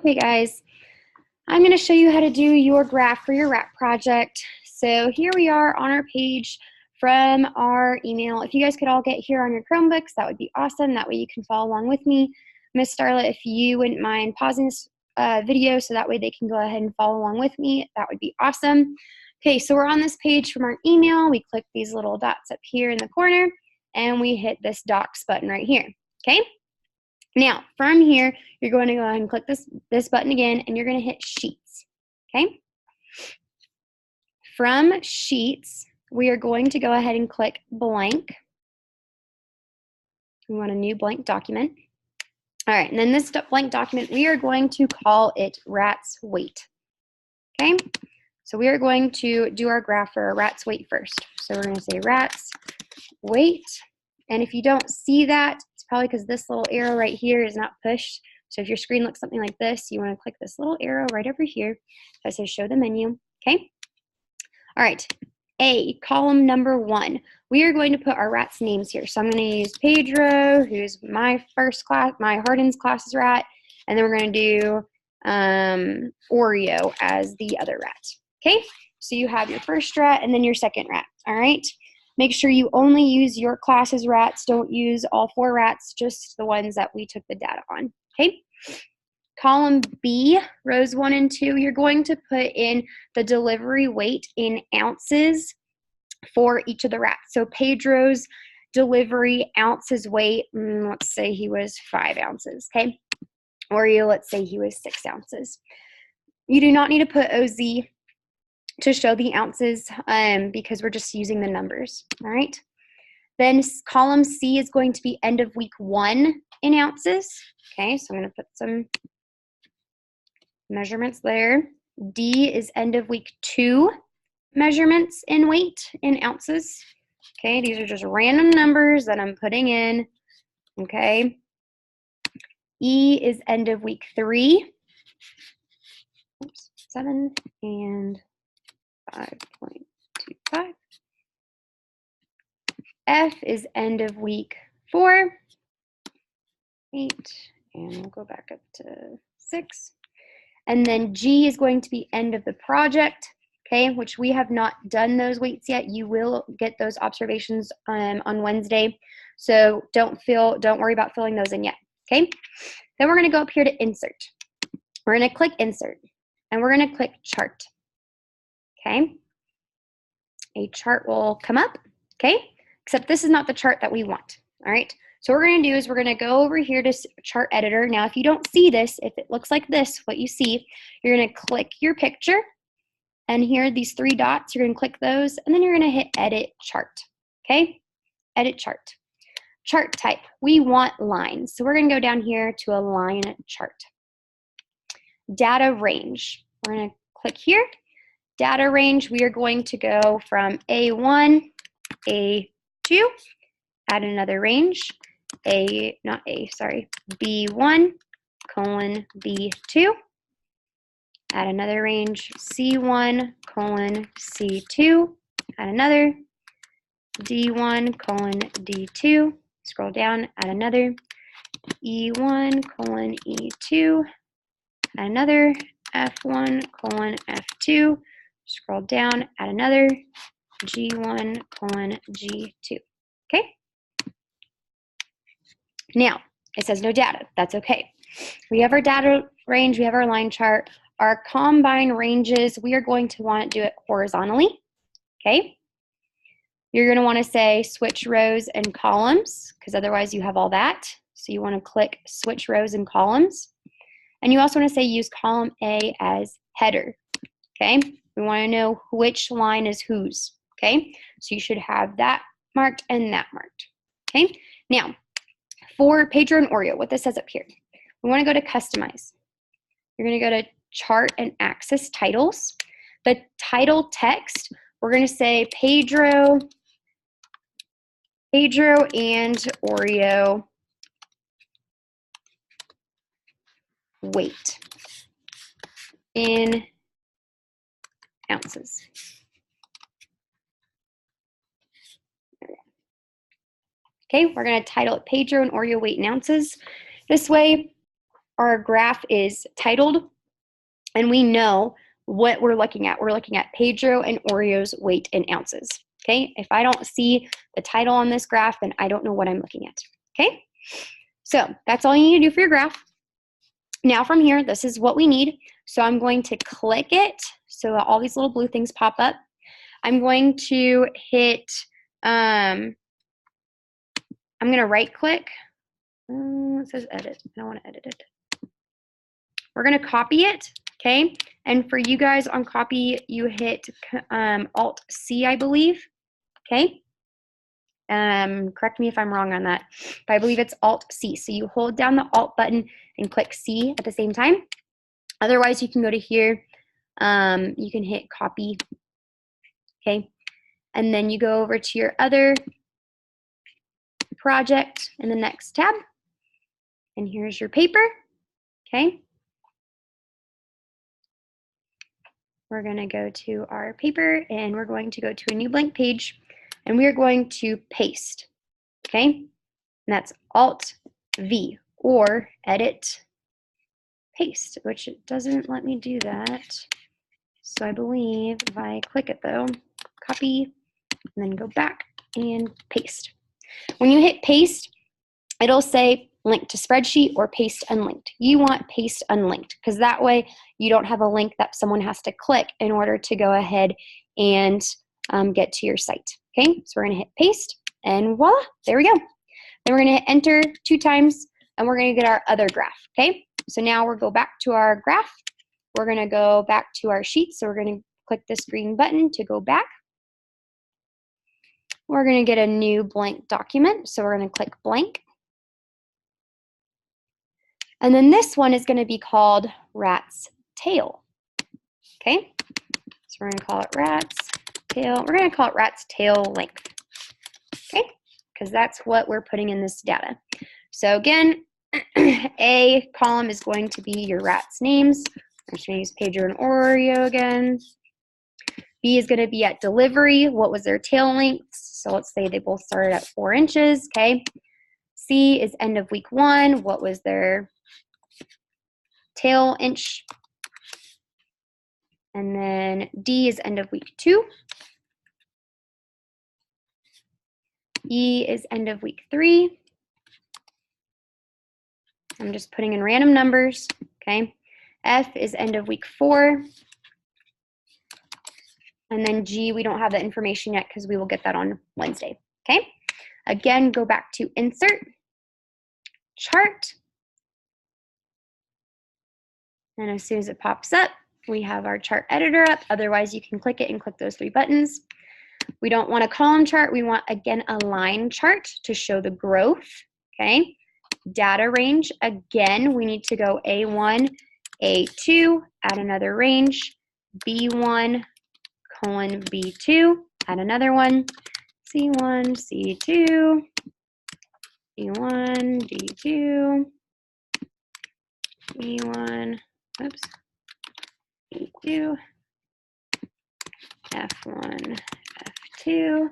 Hey guys, I'm going to show you how to do your graph for your rat project. So here we are on our page from our email. If you guys could all get here on your Chromebooks, that would be awesome. That way you can follow along with me. Miss Starla, if you wouldn't mind pausing this video so that way they can go ahead and follow along with me, that would be awesome. Okay, so we're on this page from our email. We click these little dots up here in the corner and we hit this docs button right here, okay? Now, from here, you're going to go ahead and click this button again, and you're going to hit Sheets, okay? From Sheets, we are going to go ahead and click Blank. We want a new blank document. All right, and then this blank document, we are going to call it Rat's Weight, okay? So we are going to do our graph for our rat's weight first. So we're going to say Rat's Weight, and if you don't see that, it's probably because this little arrow right here is not pushed. So if your screen looks something like this, you want to click this little arrow right over here that says show the menu, okay? All right, A, column number 1. We are going to put our rat's names here. So I'm going to use Pedro, who's my first class, my Hardin's class's rat, and then we're going to do Oreo as the other rat, okay? So you have your first rat and then your second rat, all right? Make sure you only use your class's rats. Don't use all 4 rats, just the ones that we took the data on, okay? Column B, rows 1 and 2, you're going to put in the delivery weight in ounces for each of the rats. So Pedro's delivery ounces weight, let's say he was 5 ounces, okay? Oreo, let's say he was 6 ounces. You do not need to put OZ to show the ounces because we're just using the numbers, all right? Then column C is going to be end of week 1 in ounces, okay? So I'm going to put some measurements there. D is end of week 2 measurements in weight in ounces, okay? These are just random numbers that I'm putting in, okay? E is end of week 3, 7 and 5.25. F is end of week 4, 8, and we'll go back up to 6. And then G is going to be end of the project, okay, which we have not done those weights yet. You will get those observations on Wednesday, so don't worry about filling those in yet, okay? Then we're going to go up here to Insert. We're going to click Insert, and we're going to click Chart, okay? A chart will come up, okay? Except this is not the chart that we want, all right? So what we're going to do is we're going to go over here to Chart Editor. Now, if you don't see this, if it looks like this, what you see, you're going to click your picture, and here are these 3 dots. You're going to click those, and then you're going to hit Edit Chart, okay? Edit Chart. Chart type, we want lines. So we're going to go down here to a line chart. Data range, we're going to click here. Data range, we are going to go from A1, A2, add another range, B1, colon, B2, add another range, C1, colon, C2, add another, D1, colon, D2, scroll down, add another, E1, colon, E2, add another, F1, colon, F2, scroll down, add another, G1, colon, G2, okay? Now, it says no data. That's okay. We have our data range. We have our line chart. Our combine ranges, we are going to want to do it horizontally, okay? You're going to want to say switch rows and columns because otherwise you have all that. So you want to click switch rows and columns. And you also want to say use column A as header, okay? We want to know which line is whose, okay? So you should have that marked and that marked, okay? Now, for Pedro and Oreo, what this says up here, we want to go to Customize. You're going to go to Chart and Axis Titles. The title text, we're going to say Pedro and Oreo weight in ounces. Okay, we're going to title it Pedro and Oreo weight in ounces. This way, our graph is titled and we know what we're looking at. We're looking at Pedro and Oreo's weight in ounces. Okay, if I don't see the title on this graph, then I don't know what I'm looking at. Okay, so that's all you need to do for your graph. Now from here, this is what we need. So I'm going to click it so all these little blue things pop up. I'm going to hit, I'm going to right click. It says edit. I don't want to edit it. We're going to copy it, okay? And for you guys on copy, you hit Alt-C, I believe, okay? Correct me if I'm wrong on that, but I believe it's Alt-C. So you hold down the Alt button and click C at the same time. Otherwise, you can go to here. You can hit copy, okay? And then you go over to your other project in the next tab. And here's your paper, okay? We're going to go to our paper and we're going to go to a new blank page and we are going to paste, okay? And that's Alt-V or edit, paste, which it doesn't let me do that. So I believe if I click it though, copy, and then go back and paste. When you hit paste, it'll say link to spreadsheet or paste unlinked. You want paste unlinked because that way you don't have a link that someone has to click in order to go ahead and get to your site. Okay, so we're going to hit paste and voila, there we go. Then we're going to hit enter 2 times and we're going to get our other graph. Okay, so now we'll go back to our graph. We're going to go back to our sheet. So we're going to click this green button to go back. We're going to get a new blank document. So we're going to click blank. And then this one is going to be called rat's tail. Okay, so we're going to call it rat's tail. We're going to call it rat's tail length. Okay, because that's what we're putting in this data. So again, A column is going to be your rat's names. I'm just going to use Pedro and Oreo again. B is going to be at delivery. What was their tail lengths? So let's say they both started at 4 inches. Okay. C is end of week 1. What was their tail inch? And then D is end of week 2. E is end of week 3. I'm just putting in random numbers. Okay. F is end of week 4. And then G, we don't have that information yet because we will get that on Wednesday. Okay. Again, go back to insert, chart. And as soon as it pops up, we have our chart editor up. Otherwise, you can click it and click those 3 buttons. We don't want a column chart. We want, again, a line chart to show the growth. Okay. Data range, again, we need to go A1, A2, add another range, B1, colon B2, add another one, C1, C2, D1, D2, E1, oops, E2, F1, F2,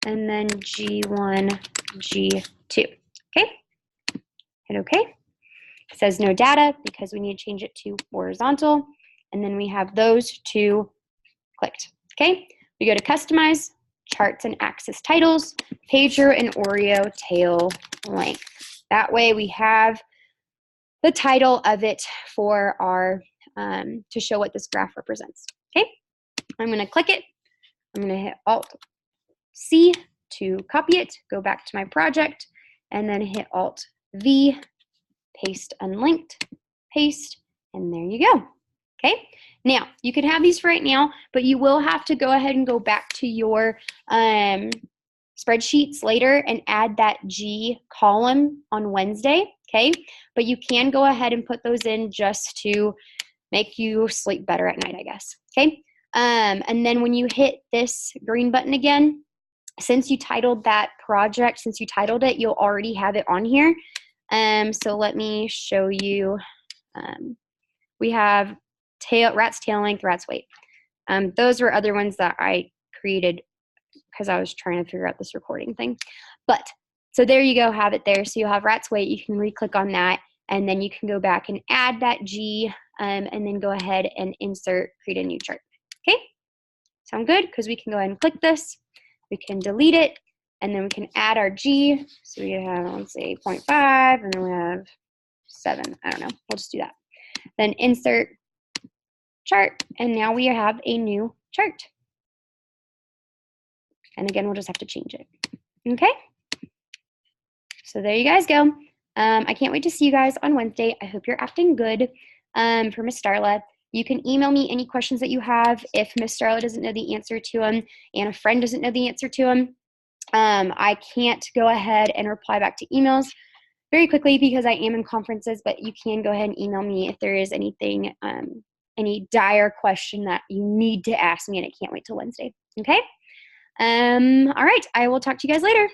and then G1, G2. Okay, hit OK. It says no data because we need to change it to horizontal, and then we have those 2 clicked. Okay, we go to customize, charts and axis titles, Pedro and Oreo tail length. That way we have the title of it for our, to show what this graph represents. Okay, I'm going to click it. I'm going to hit Alt-C to copy it, go back to my project, and then hit Alt-V, paste unlinked, paste, and there you go. Okay, now you can have these for right now, but you will have to go ahead and go back to your spreadsheets later and add that G column on Wednesday. Okay, but you can go ahead and put those in just to make you sleep better at night, I guess. Okay, and then when you hit this green button again, since you titled that project, since you titled it, you'll already have it on here. So let me show you. We have rat's tail length, rat's weight. Those were other ones that I created because I was trying to figure out this recording thing. But so there you go, have it there. So you'll have rat's weight. You can re-click on that And then you can go back and add that G, and then go ahead and insert, create a new chart. Okay, sound good? Because we can go ahead and click this, we can delete it, and then we can add our G. So we have, let's say 0.5, and then we have 7. I don't know, we'll just do that. Then insert chart, and now we have a new chart. And again, we'll just have to change it. Okay, so there you guys go. I can't wait to see you guys on Wednesday. I hope you're acting good for Miss Starla. You can email me any questions that you have. If Miss Starla doesn't know the answer to them and a friend doesn't know the answer to them, I can't go ahead and reply back to emails very quickly because I am in conferences, but you can go ahead and email me if there is anything, any dire question that you need to ask me, and I can't wait till Wednesday. Okay? All right, I will talk to you guys later.